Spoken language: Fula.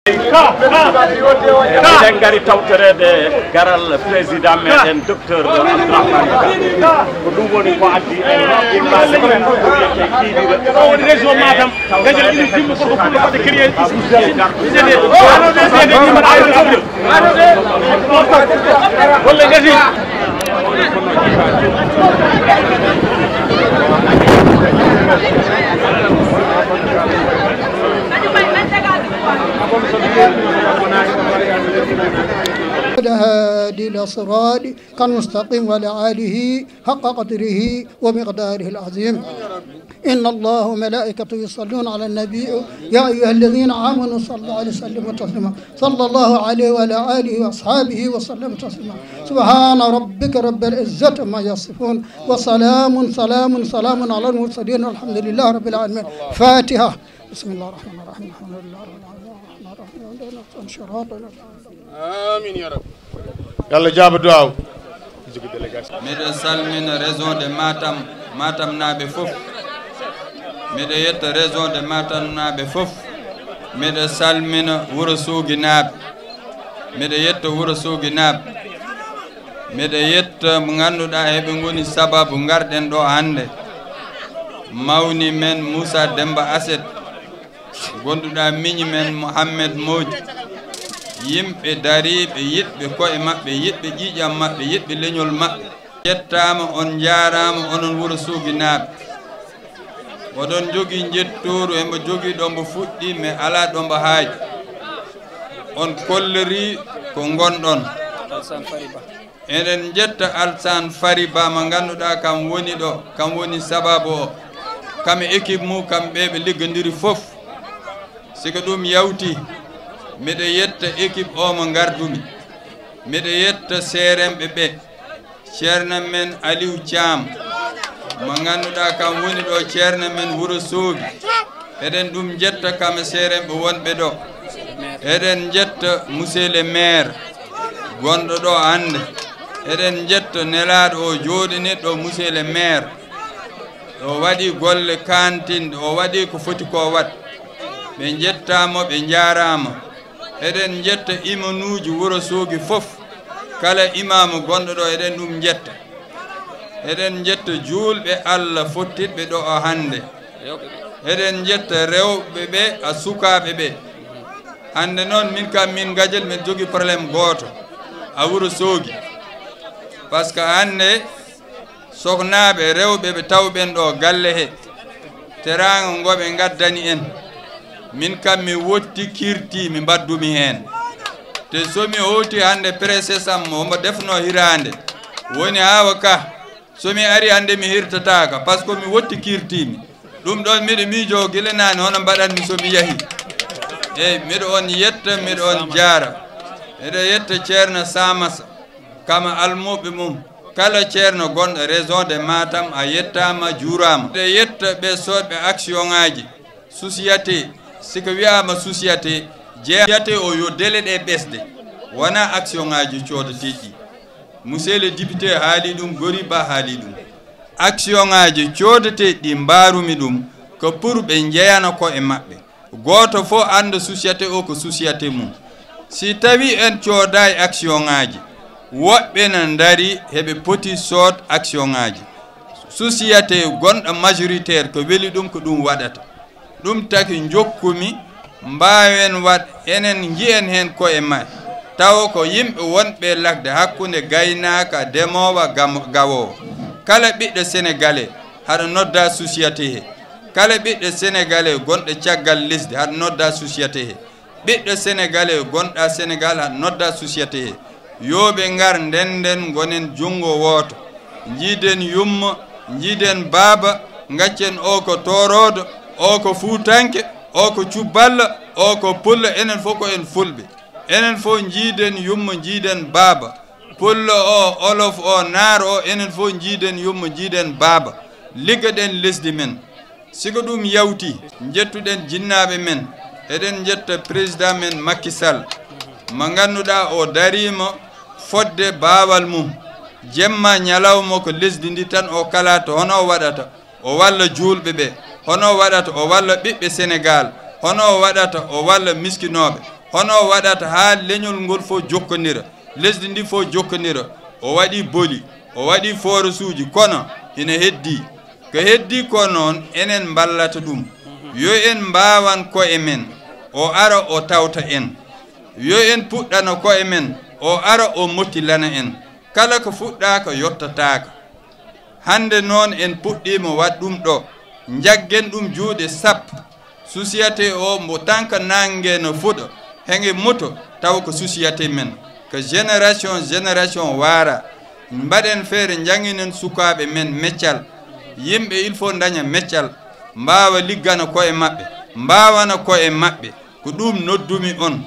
eɗen gari tawtorede garal président meɗen docteur Abdourahmane Ka ko ɗum woni ko addi en immade wiyete kiiɗire woni région Matam gajal ini timmo ko fuɗɗo fode créé walla gasi هادي الأسرار كالمستقيم وعلى آله حق قدره ومقداره العظيم إن الله وملائكته يصلون على النبي يا أيها الذين آمنوا صلوا عليه وسلموا تسليما صلى الله عليه وعلى آله وأصحابه وسلم تسليما سبحان ربك رب العزة ما يصفون وسلام سلام على المرسلين والحمد لله رب العالمين. فاتحة. بسم الله الرحمن الرحيم الحمد لله رب العالمين. آمين يا رب. يلا جاب دعاء. ميدا سالمين ريزون دي ماتم نابي فوف ميدا يت ريزون دي ماتم نابي فوف ميدا سالمين ورسوغي ناب ميدا يت ورسوغي ناب ميدا يت مغاندو دا هبي ngoni sababu ngarden do hande mawni men Moussa Demba Asset gonduda miñi men Mohamed Modji yimɓe dariɓe yiɗɓe koye maɓɓe yiɗɓe ƴiƴam maɓɓe yiɗɓe leñol maɓɓe yettama on jarama onon Wourossogui naaɓe oɗon jogui jettoru embo jogui ɗo mbo fuɗɗi mais ala ɗo mbo haaji on kollori ko gonɗon eɗen jetta Alsane Fary Ba mo ganduɗa kam woni ɗo kam woni sababu o kam équipe mum kamɓe ɓe liggodiri foof siko ɗum yawti miɗa yetta équipe o mo gardumi miɗa yetta seremɓe ɓe ceerno men Aliou Thiam mo ganduɗa kam woni ɗo ceerno men Wourossogui eɗen ɗum jetta kam seremɓe wonɓe ɗo eɗen jetta monsieur le maire gonɗo ɗo hande eɗen jetta nelaɗo o joɗiniɗo monsieur le maire o waɗi golle kantinde o waɗi ko foti ko wat ɓe jettamo ɓe jarama eɗen jetta imanuji Wourossogui fof kala imamu gonɗo ɗo eɗen ɗum jetta eɗen jetta julɓe Allah fottiɓe ɗo o hande eɗen jetta rewɓe ɓe a sukaɓe ɓe hande noon min kam min gadiel min jogui probléme goto a Wourossogui par ce que hande soknaɓe rewɓe ɓe tawɓen ɗo galle he teraga ngoɓe gaddani en min kam mi wotti kirti mi baddumi hen te somi hoti hande précédent omo defno hirande woni hawa ka somi ari hande mi hirtataka par ce que mi wotti kirtimi ɗum ɗon miɗo miijo guila nane hono mbaɗanmi somi yahi eyyi miɗo on yetta miɗo on jaara miɗo yetta ceerno Samassa kama almuɓe mum kala ceerno gonɗo région de Matam a yettama juurama miɗo yetta ɓe sodɓe action ngaji société siko wiyama société jeeyate o yo délai ɗe ɓesde wona action ngaji codateɗi monsieur le député haali ɗum Gori Ba haali ɗum action ngaji codateɗi mbarumi ɗum ko pour ɓe jeeyana ko e maɓɓe goto fo anda société o ko société mum si tawi en cooday action ngaji woɓɓe na dari heɓe poti sood action ngaji société gonɗo majoritaire ko weeli ɗum ko ɗum waɗata ɗum taki jokkumi mbawen wat enen jiyen hen ko e may taw ko yimɓe wonɓe lagde hakkude gaynaka demowa gawowo kala ɓiɗɗo sénégalais haɗa nodda société he kala ɓiɗɗo sénégalais gonɗo caggal lesdi haɗa nodda société he ɓiɗɗo sénégalais gonɗa sénégal haɗa nodda société he yoɓe ngar ndenden gonen jungo woto jiiden yumma jiiden baaba gaccen o ko torodo o ko fuutanke o ko cubballa o ko pulla enen fof ko en fulɓe enen fof jiiden yumma jiiden baaba pullo o olof o naaro o enen fof jiiden yumma jiiden baaba liggoɗen lesdi men siko ɗum yawti jettuɗen jinnaɓe men eɗen jetta président men Macky Sall mo ganduɗa o darima fodde baawal mum jemma ñalawma ko lesdi ndi tan o kala to hono waɗata o walla julɓe ɓe hono waɗata o walla ɓiɓɓe Sénégal hono waɗata o walla miskinoɓe hono waɗata ha leñol ngol fof jokkodira lesdi ndi fof jokkodira o waɗi boli o waɗi forage uji kono ina heddi ko heddi ko noon enen ballata ɗum yo en mbawan koye men o ara o tawta en yo en puɗɗano koye men o ara o mottilana en kala ko fuɗɗaka yottataka hande noon en puɗɗima wat ɗum ɗo jaggen ɗum juuɗe sappo société o mo tanka nangue no fuɗa henge moto taw ko société men ko génération wara mbaɗen feere janginen sukaɓe men meccal yimɓe il faut daña meccal mbawa liggana koye maɓɓe mbawana koye maɓɓe ko ɗum noddumi on